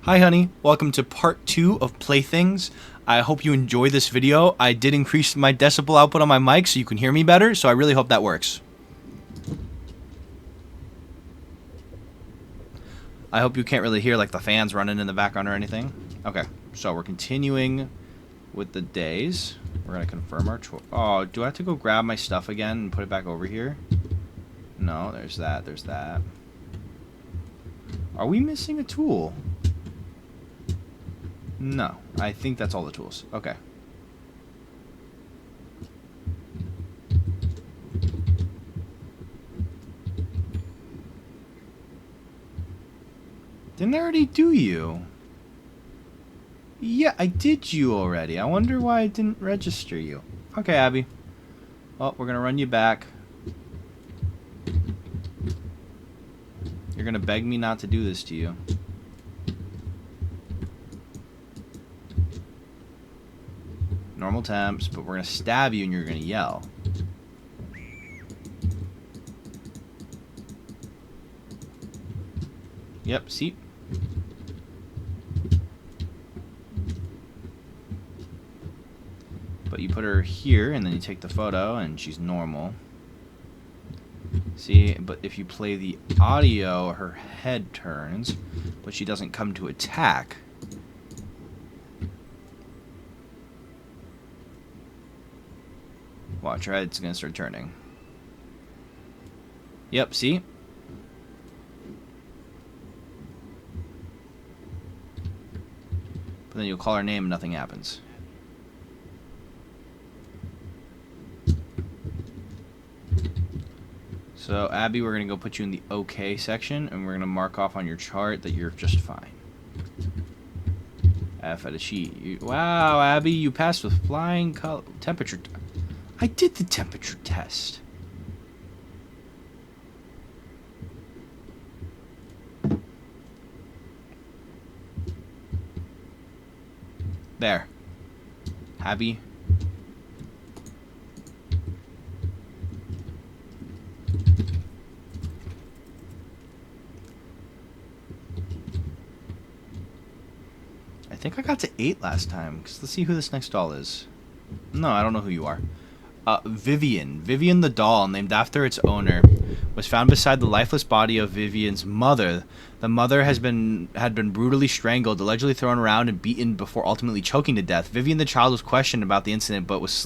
Hi honey, welcome to part 2 of Playthings. I hope you enjoy this video. I did increase my decibel output on my mic so you can hear me better, so I really hope that works. I hope you can't really hear like the fans running in the background or anything. Okay, so we're continuing with the days. We're gonna confirm our choice. Oh, do I have to go grab my stuff again and put it back over here? No, there's that, there's that. Are we missing a tool? No, I think that's all the tools. Okay. Didn't I already do you? Yeah, I did you already. I wonder why I didn't register you. Okay, Abby. Well, we're gonna run you back. You're gonna beg me not to do this to you. Normal temps, but we're gonna stab you and you're gonna yell. Yep, see? But you put her here and then you take the photo and she's normal. See, but if you play the audio, her head turns, but she doesn't come to attack. Watch, right? It's gonna start turning. Yep, see? But then you'll call her name and nothing happens. So, Abby, we're gonna go put you in the OK section, and we're gonna mark off on your chart that you're just fine. F at a sheet. Wow, Abby, you passed with flying color. Temperature. I did the temperature test. There. Abby. I think I got to 8 last time. Let's see who this next doll is. No, I don't know who you are. Vivian. Vivian the doll, named after its owner, was found beside the lifeless body of Vivian's mother. The mother had been brutally strangled, allegedly thrown around and beaten before ultimately choking to death. Vivian the child was questioned about the incident but was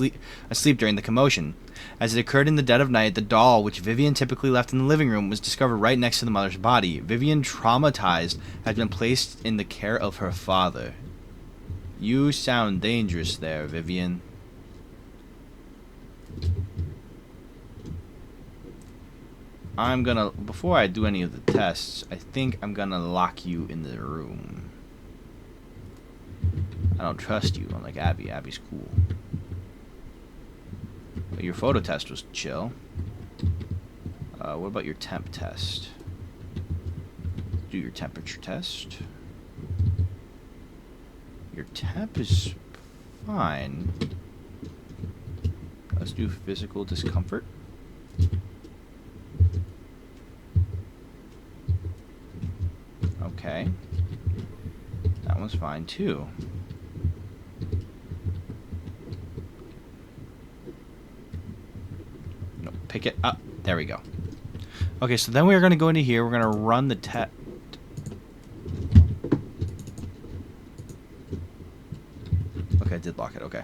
asleep during the commotion. As it occurred in the dead of night, the doll, which Vivian typically left in the living room, was discovered right next to the mother's body. Vivian, traumatized, had been placed in the care of her father. You sound dangerous there, Vivian. I'm gonna, before I do any of the tests, I think I'm gonna lock you in the room. I don't trust you, unlike Abby. Abby's cool. But your photo test was chill. What about your temp test? Do your temperature test. Your temp is fine. Let's do physical discomfort. Okay. That one's fine too. No, pick it up. There we go. Okay, so then we're going to go into here. We're going to run the test. Okay, I did lock it. Okay.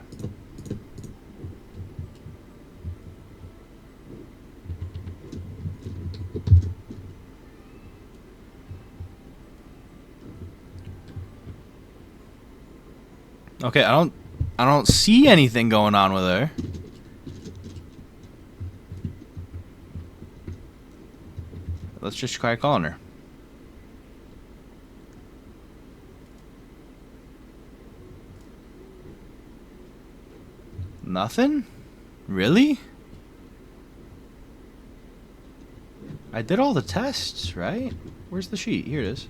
Okay, I don't see anything going on with her. Let's just try calling her. Nothing? Really? I did all the tests, right? Where's the sheet? Here it is.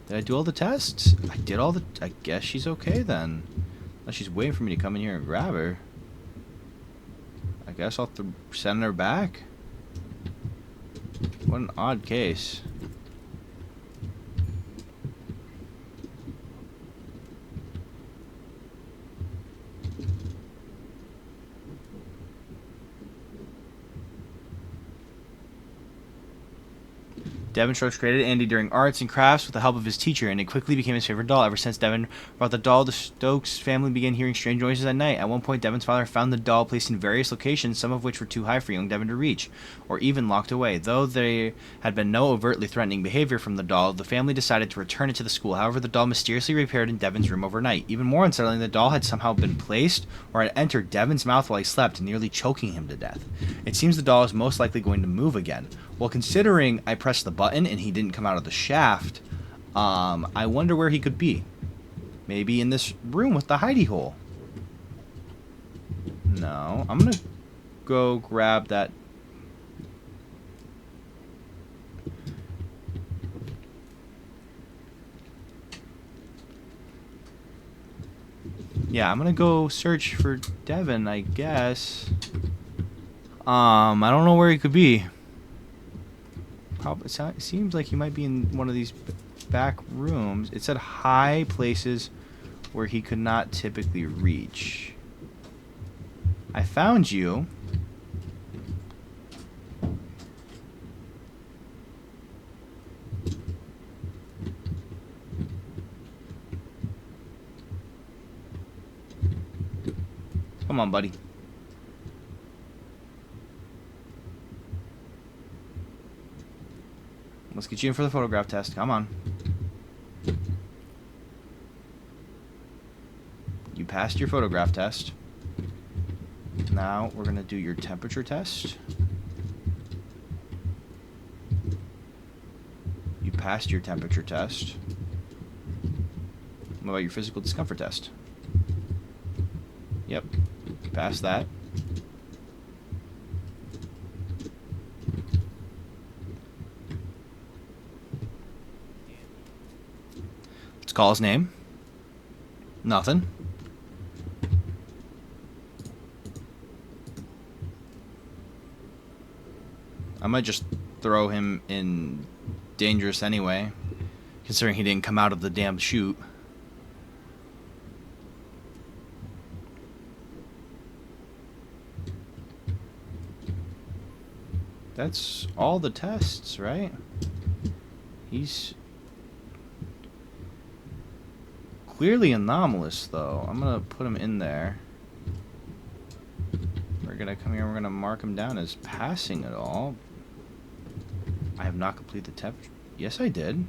Did I do all the tests? I did all the... I guess she's okay then. Unless she's waiting for me to come in here and grab her. I guess I'll send her back. What an odd case. Devin Stokes created Andy during arts and crafts with the help of his teacher, and it quickly became his favorite doll. Ever since Devin brought the doll, the Stokes family began hearing strange noises at night. At one point, Devin's father found the doll placed in various locations, some of which were too high for young Devin to reach, or even locked away. Though there had been no overtly threatening behavior from the doll, the family decided to return it to the school. However, the doll mysteriously reappeared in Devin's room overnight. Even more unsettling, the doll had somehow been placed or had entered Devin's mouth while he slept, nearly choking him to death. It seems the doll is most likely going to move again. Well, considering I pressed the button and he didn't come out of the shaft, I wonder where he could be. Maybe in this room with the hidey hole. No, I'm gonna go grab that. Yeah, I'm gonna go search for Devin, I guess. I don't know where he could be. Probably, it seems like he might be in one of these back rooms. It said high places where he could not typically reach. I found you. Come on, buddy. Let's get you in for the photograph test. Come on. You passed your photograph test. Now we're going to do your temperature test. You passed your temperature test. What about your physical discomfort test? Yep. You passed that. Let's call his name. Nothing. I might just throw him in dangerous anyway, considering he didn't come out of the damn chute. That's all the tests, right? He's clearly anomalous, though. I'm gonna put him in there. We're gonna come here, we're gonna mark him down as passing it all. I have not completed the temperature. Yes, I did.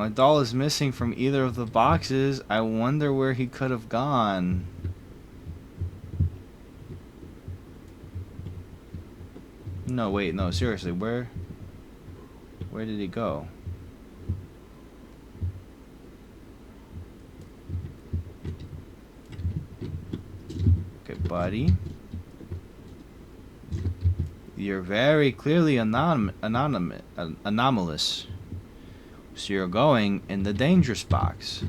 A doll is missing from either of the boxes. I wonder where he could have gone. No, wait, no, seriously, where did he go? Okay, buddy. You're very clearly anomalous. So you're going in the dangerous box.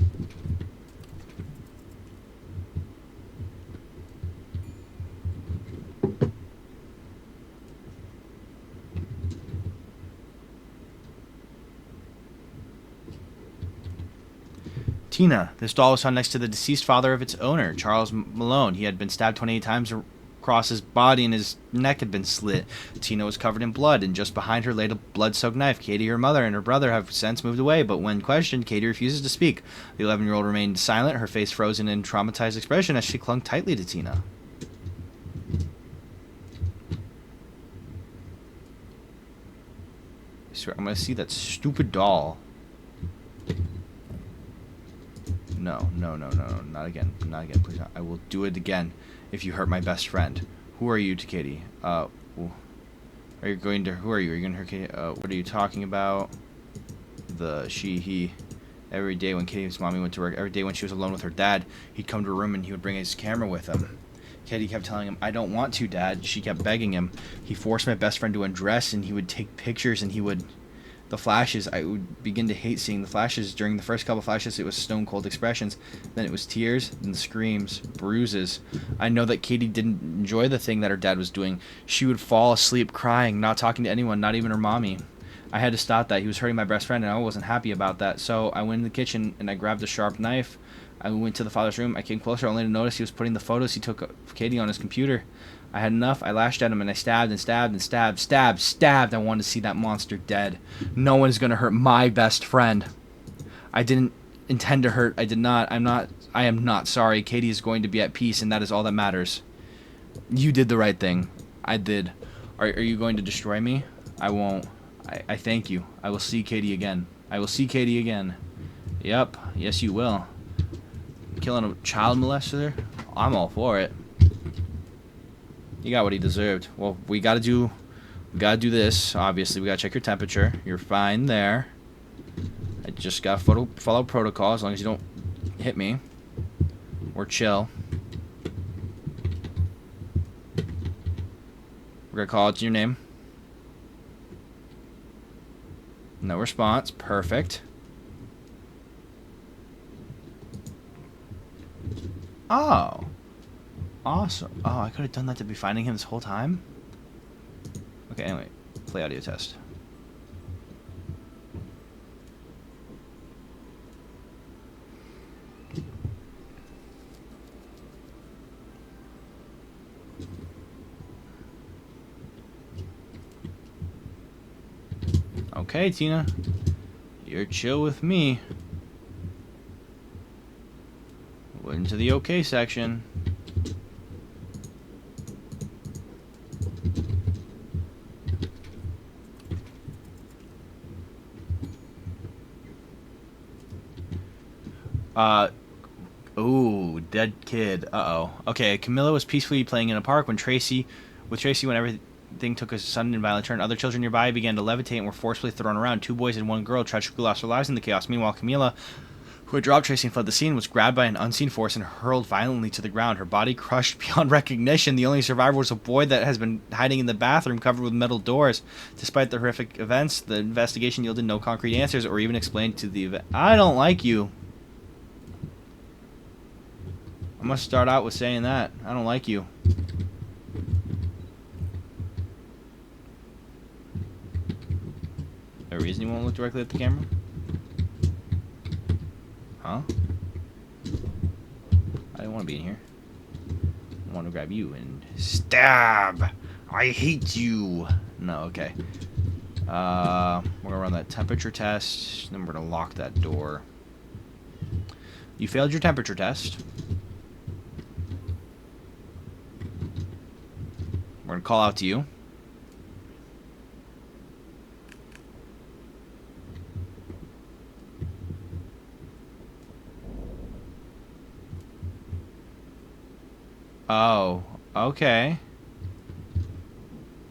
Tina. This doll was found next to the deceased father of its owner, Charles Malone. He had been stabbed 28 times across his body and his neck had been slit. Tina was covered in blood, and just behind her laid a blood-soaked knife. Katie, her mother, and her brother have since moved away, but when questioned, Katie refuses to speak. The 11-year-old remained silent, her face frozen in traumatized expression as she clung tightly to Tina. I swear, I'm gonna see that stupid doll. No, not again, please not. I will do it again if you hurt my best friend. Who are you to Katie? Are you going to, who are you? Are you going to hurt Katie? What are you talking about? He. Every day when Katie's mommy went to work, every day when she was alone with her dad, he'd come to her room and he would bring his camera with him. Katie kept telling him, I don't want to, Dad. She kept begging him. He forced my best friend to undress, and he would take pictures, and he would... The flashes, I would begin to hate seeing the flashes. During the first couple flashes, it was stone-cold expressions. Then it was tears, then screams, bruises. I know that Katie didn't enjoy the thing that her dad was doing. She would fall asleep crying, not talking to anyone, not even her mommy. I had to stop that. He was hurting my best friend, and I wasn't happy about that. So I went in the kitchen, and I grabbed a sharp knife. I went to the father's room. I came closer, only to notice he was putting the photos he took of Katie on his computer. I had enough. I lashed at him, and I stabbed and stabbed and stabbed. I wanted to see that monster dead. No one's going to hurt my best friend. I didn't intend to hurt. I did not. I am not sorry. Katie is going to be at peace, and that is all that matters. You did the right thing. I did. Are you going to destroy me? I won't. I thank you. I will see Katie again. I will see Katie again. Yep. Yes, you will. Killing a child molester? I'm all for it. He got what he deserved. Well, we gotta do this. Obviously, we gotta check your temperature. You're fine there. I just gotta follow protocol as long as you don't hit me. Or chill. We're gonna call it your name. No response. Perfect. Oh. Awesome. Oh, I could have done that to be finding him this whole time? Okay, anyway. Play audio test. Okay, Tina. You're chill with me. Went into the okay section. Ooh, dead kid. Uh-oh. Okay, Camilla was peacefully playing in a park when Tracy when everything took a sudden and violent turn. Other children nearby began to levitate and were forcibly thrown around. 2 boys and 1 girl tragically lost their lives in the chaos. Meanwhile, Camilla, who had dropped Tracy and fled the scene, was grabbed by an unseen force and hurled violently to the ground. Her body crushed beyond recognition. The only survivor was a boy that has been hiding in the bathroom covered with metal doors. Despite the horrific events, the investigation yielded no concrete answers or even explained to the event. I don't like you. I must start out with saying that. I don't like you. A reason you won't look directly at the camera? Huh? I didn't want to be in here. I want to grab you and stab. I hate you. No, okay. We're gonna run that temperature test. Then we're gonna lock that door. You failed your temperature test. We're going to call out to you. Oh, okay.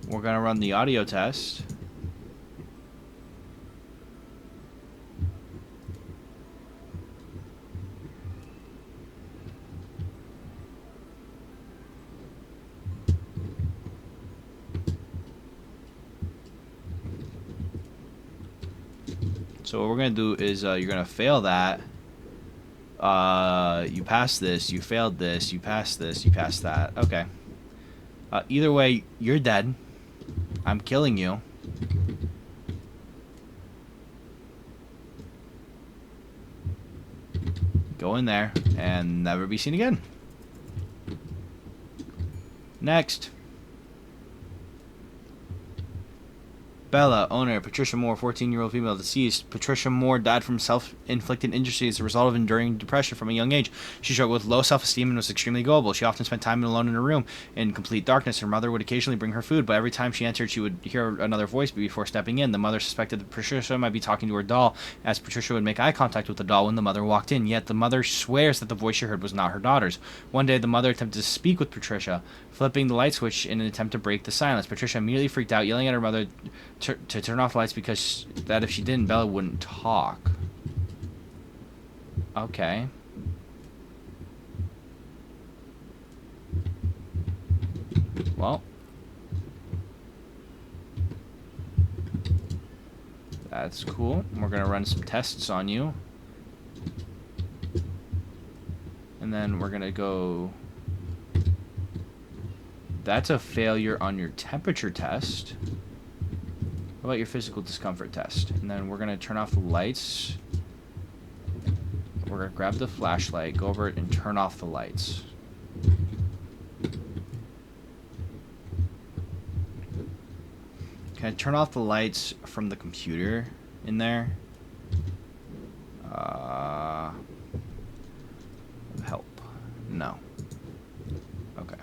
We're going to run the audio test. So what we're going to do is you're going to fail that. You passed this, you failed this, you passed this, you passed that. Okay. Either way, you're dead. I'm killing you. Go in there and never be seen again. Next. Bella, owner, Patricia Moore, 14-year-old female, deceased. Patricia Moore died from self-inflicted injury as a result of enduring depression from a young age. She struggled with low self-esteem and was extremely gullible. She often spent time alone in her room in complete darkness. Her mother would occasionally bring her food, but every time she entered, she would hear another voice before stepping in. The mother suspected that Patricia might be talking to her doll, as Patricia would make eye contact with the doll when the mother walked in. Yet the mother swears that the voice she heard was not her daughter's. One day, the mother attempted to speak with Patricia, flipping the light switch in an attempt to break the silence. Patricia immediately freaked out, yelling at her mother to turn off the lights because that if she didn't, Bella wouldn't talk. Okay. Well. That's cool. We're going to run some tests on you. And then we're going to go... That's a failure on your temperature test. What about your physical discomfort test? And then we're going to turn off the lights. We're going to grab the flashlight, go over it, and turn off the lights. Can I turn off the lights from the computer in there? Help. No. Okay.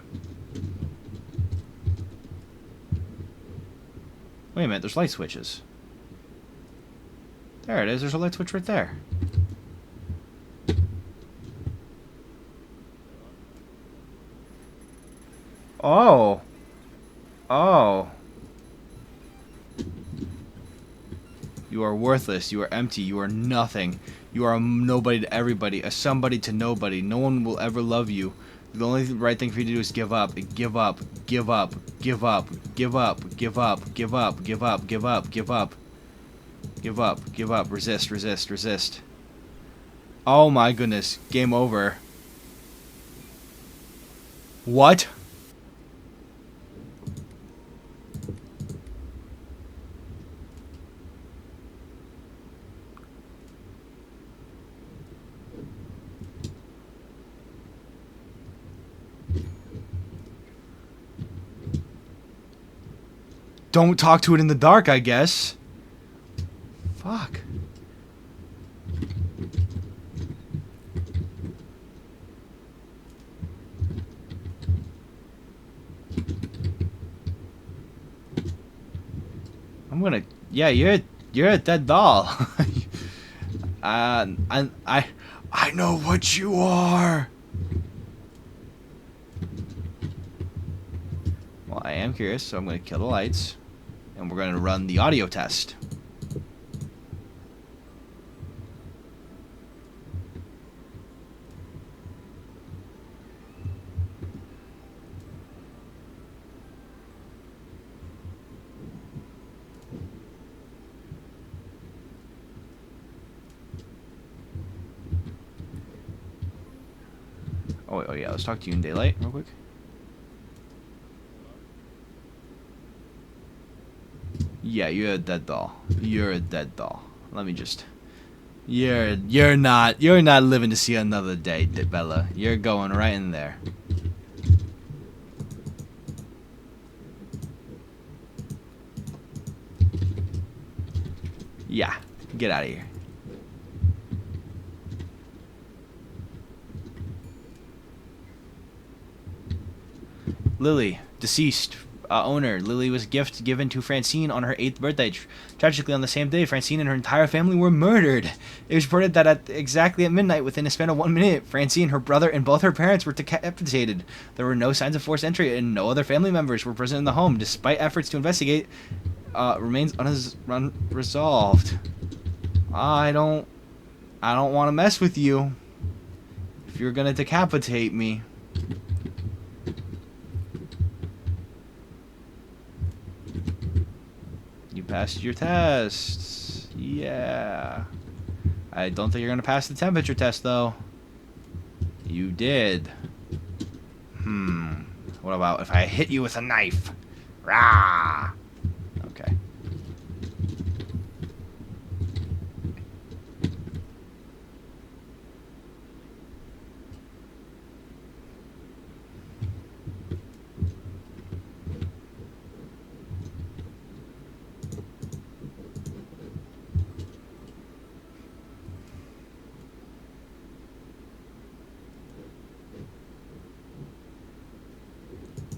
Wait a minute, there's light switches. There it is, there's a light switch right there. Oh. Oh. You are worthless. You are empty. You are nothing. You are a nobody to everybody, a somebody to nobody. No one will ever love you. The only right thing for you to do is give up. Give up. Give up. Give up. Give up. Give up. Give up. Give up. Give up. Give up. Give up. Give up. Resist. Resist. Resist. Oh my goodness. Game over. What? Don't talk to it in the dark, I guess. Fuck. I'm gonna... Yeah, you're a dead doll. I know what you are. Well, I am curious, so I'm gonna kill the lights. And we're going to run the audio test. Oh yeah, let's talk to you in daylight real quick. Yeah, you're a dead doll. You're a dead doll. Let me just... You're not living to see another day, Bella. You're going right in there. Yeah, get out of here. Lily, deceased. Owner. Lily was a gift given to Francine on her 8th birthday. Tragically, on the same day, Francine and her entire family were murdered. It was reported that exactly at midnight, within a span of 1 minute, Francine, her brother, and both her parents were decapitated. There were no signs of forced entry, and no other family members were present in the home. Despite efforts to investigate, remains unresolved. I don't want to mess with you. If you're gonna decapitate me. You passed your tests. Yeah. I don't think you're going to pass the temperature test, though. You did. What about if I hit you with a knife? Rah! Okay.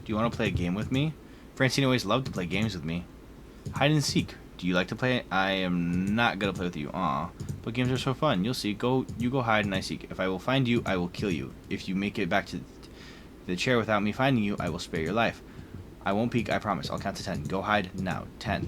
Do you want to play a game with me? Francine always loved to play games with me. Hide and seek. Do you like to play? I am not gonna play with you. Aw. But games are so fun. You'll see. You go hide and I seek. If I will find you, I will kill you. If you make it back to the chair without me finding you, I will spare your life. I won't peek, I promise. I'll count to 10. Go hide now. 10.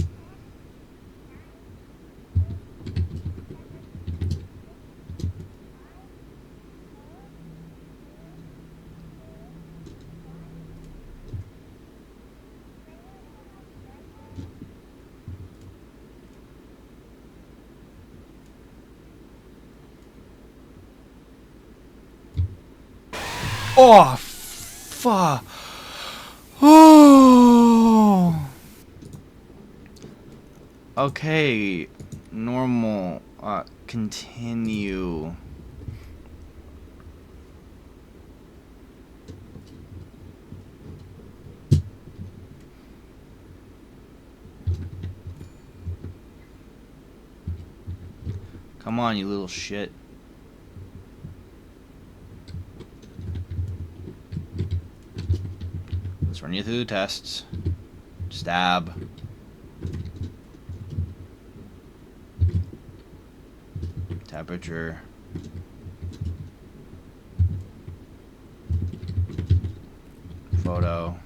Oh, fuck. Oh. Okay. Normal. Continue. Come on, you little shit. Let's run you through the tests. Stab. Temperature. Photo.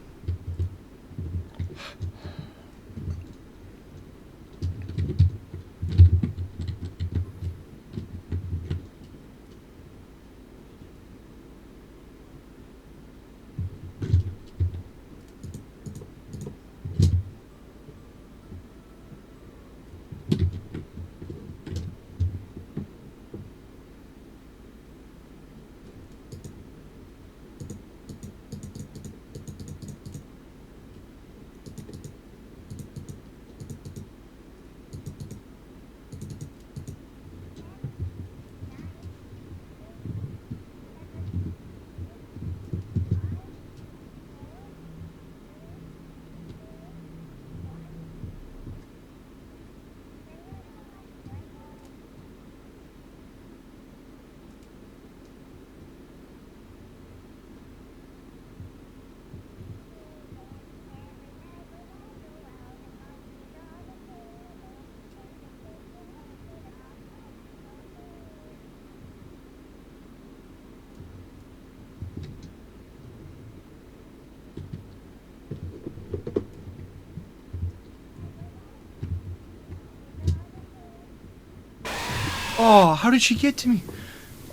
Oh, how did she get to me?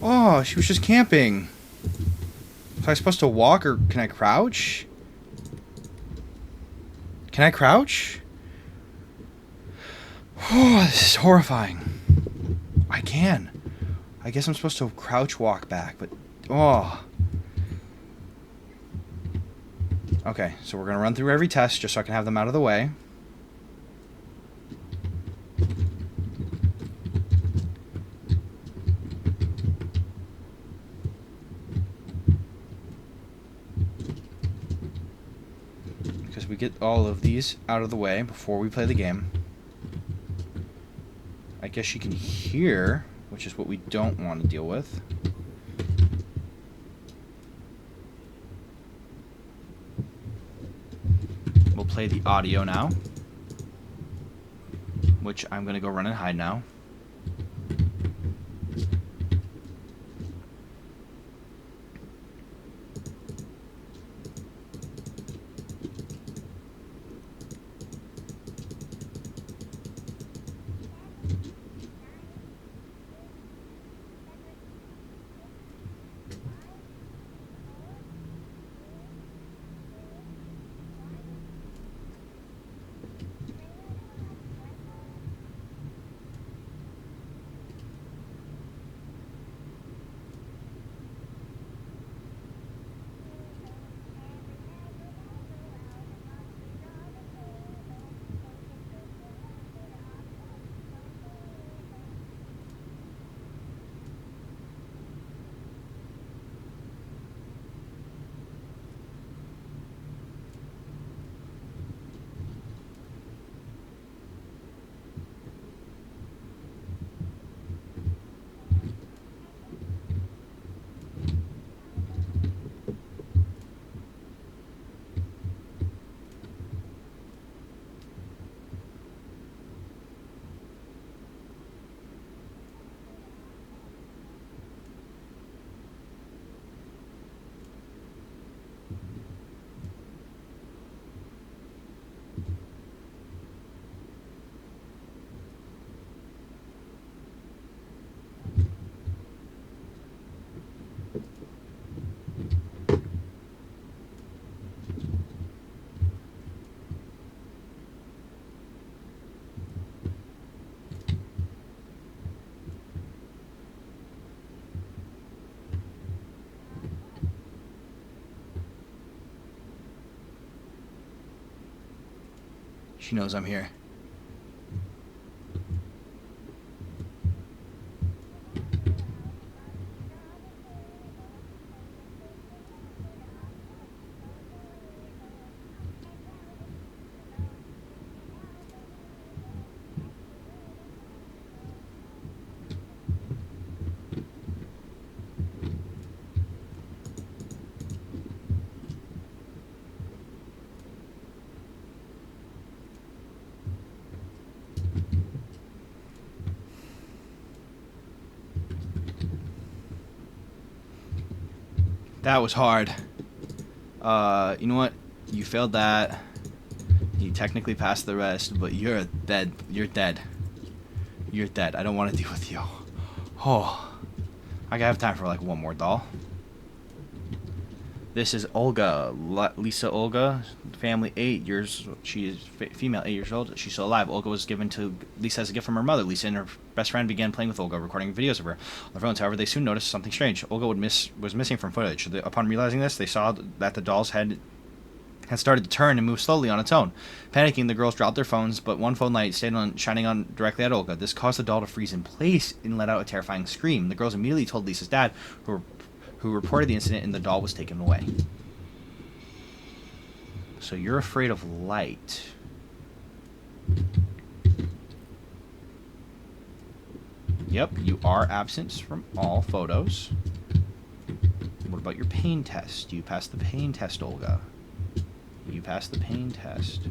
Oh, she was just camping. Was I supposed to walk or can I crouch? Can I crouch? Oh, this is horrifying. I can. I guess I'm supposed to crouch walk back, but... Oh. Okay, so we're going to run through every test just so I can have them out of the way. Because we get all of these out of the way before we play the game. I guess she can hear, which is what we don't want to deal with. We'll play the audio now, which I'm going to go run and hide now. She knows I'm here. That was hard. You know what? You failed that. You technically passed the rest, but you're dead. You're dead. You're dead. I don't want to deal with you. Oh. I have time for like one more doll. This is Olga. Lisa Olga. Family 8 years. She is female, 8 years old. She's still alive. Olga was given to Lisa as a gift from her mother. Lisa and her best friend began playing with Olga, recording videos of her on their phones. However, they soon noticed something strange. Olga was missing from footage. Upon realizing this, they saw that the doll's head had started to turn and move slowly on its own. Panicking, the girls dropped their phones, but one phone light stayed on, shining on directly at Olga. This caused the doll to freeze in place and let out a terrifying scream. The girls immediately told Lisa's dad, who reported the incident, and the doll was taken away. So you're afraid of light. Yep, you are absent from all photos. What about your pain test? You passed the pain test, Olga. You passed the pain test.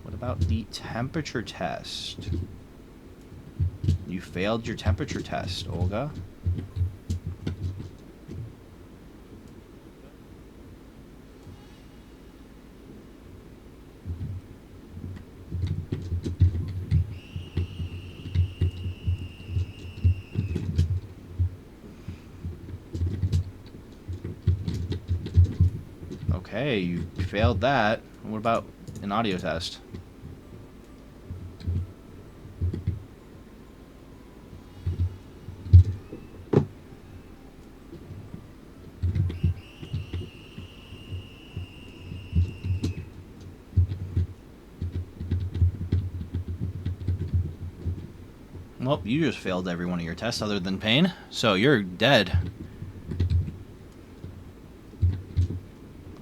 What about the temperature test? You failed your temperature test, Olga. Okay, you failed that. What about an audio test? Well, you just failed every one of your tests other than pain, so you're dead.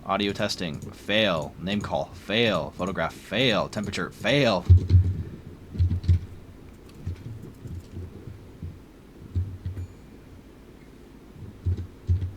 Audio testing, fail. Name call, fail. Photograph, fail. Temperature, fail.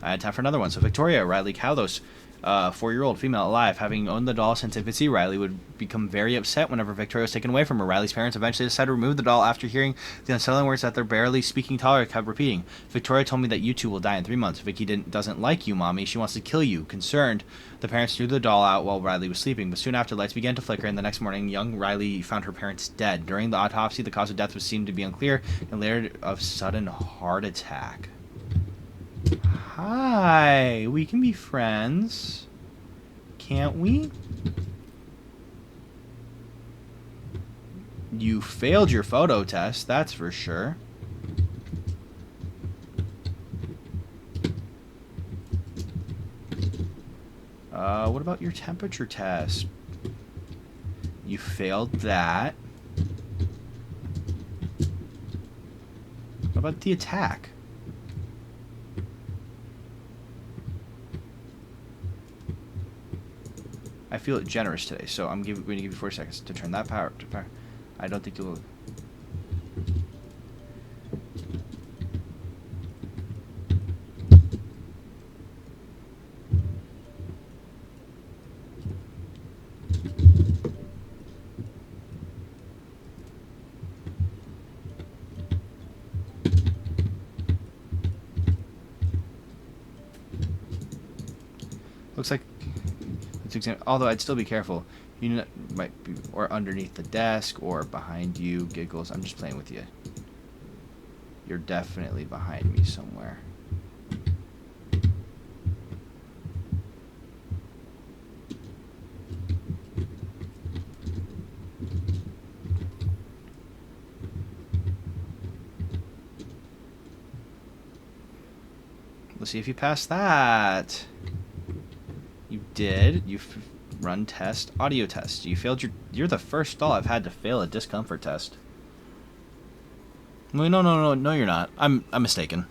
I had time for another one. So Victoria Riley Caldos, 4-year-old female alive, having owned the doll since infancy. Riley would become very upset whenever Victoria was taken away from her. Riley's parents eventually decided to remove the doll after hearing the unsettling words that their barely speaking toddler kept repeating. Victoria told me that you two will die in 3 months. Vicky doesn't like you, Mommy. She wants to kill you. Concerned, the parents threw the doll out while Riley was sleeping, but soon after, lights began to flicker, and the next morning, young Riley found her parents dead. During the autopsy, the cause of death was seemed to be unclear, and later of sudden heart attack. Hi, we can be friends, can't we? You failed your photo test, that's for sure. What about your temperature test? You failed that. What about the attack? I feel generous today, so I'm going to give you 4 seconds to turn that power to power. I don't think you'll... Looks like... Although I'd still be careful. You might be or underneath the desk or behind you. Giggles. I'm just playing with you. You're definitely behind me somewhere. Let's see if you pass that. You did. You Run test. Audio test. You failed your... You're the first doll I've had to fail a discomfort test. Wait, no, you're not. I'm mistaken.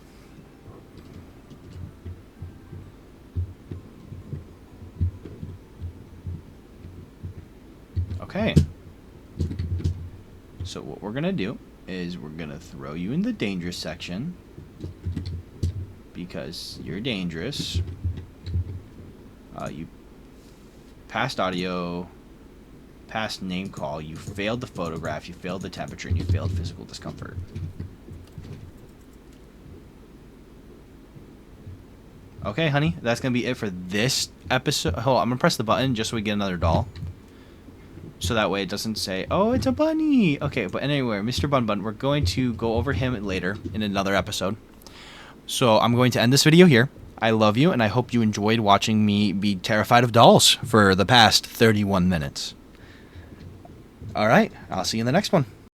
Okay. So what we're gonna do is we're gonna throw you in the dangerous section because you're dangerous. You passed audio, passed name call, you failed the photograph, you failed the temperature, and you failed physical discomfort. Okay, honey, that's gonna be it for this episode. Hold on, I'm gonna press the button just so we get another doll. So that way it doesn't say, oh, it's a bunny. Okay, but anyway, Mr. Bun Bun, we're going to go over him later in another episode. So I'm going to end this video here. I love you, and I hope you enjoyed watching me be terrified of dolls for the past 31 minutes. All right, I'll see you in the next one.